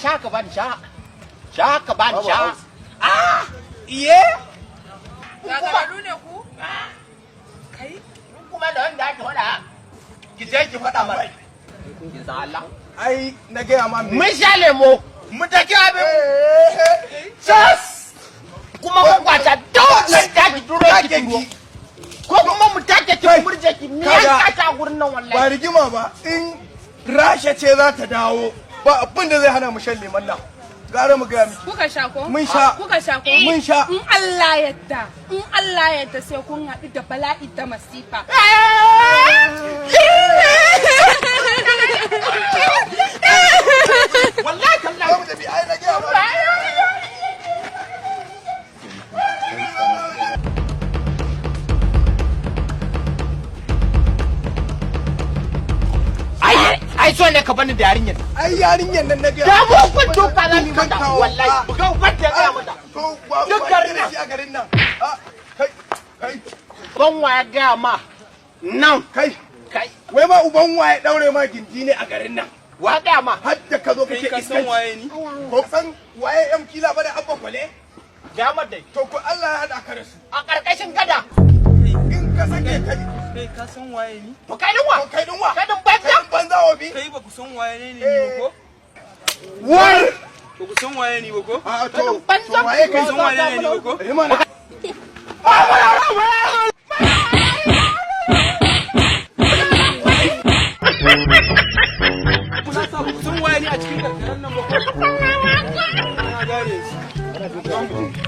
Sha ka ban sha. Sha ka ban sha. Iye? Gagaru ne ku? Kai? Kuma da wanda ake faɗa. Ki je ki faɗa mara. Ki za Allah. Ai, na gaya ma me. Mun sha lemo. Mu take abin. Sas. Kuma mun kwata dole ta ki turo ki turo. Ko kuma mu take ki murje ki me ya ta gurin nan wallahi. Ba rigima ba, in Rasha ce za ta dawo, ba abin da zai hana mu shan lemon nan. Gara mu gaya miki. Kuka sha ko? Mun sha. Kuka sha ko? Mun sha. In Allah yadda sai kun haɗu da bala'i da masifa. Wallahi kallahi. Za mu tafi ai na gaya ma. Ai so ne ka bani da yarinyar. Ai yarinyar nan na gaya. Da mu kun tuka na ni mata wallahi. Buga wanda ya mata. Duk garin nan. A garin nan. Kai. Ban waya ga ma. Nan Kai. kai. Wai ma uban waye daure ma gindi ne a garin nan. Wa ga ma. Har da ka zo kake iskan waye ni? Ko san waye yan kila ba da abba kwale? Ga ma dai. To ko Allah ya hada ka da su. A karkashin gada. In ka sake kai. Kai ka san waye ni? To kai din wa? Kai din wa? Kai din banza. Banza wa bi? Kai ba ku san waye ne ni ko? War! Ba ku san waye ni ba ko? A to banza. waye kai San waye ne ni ko? Rimana. Kuna sa ba ku san waye ni a cikin karkaran nan ba ko? Na gane shi.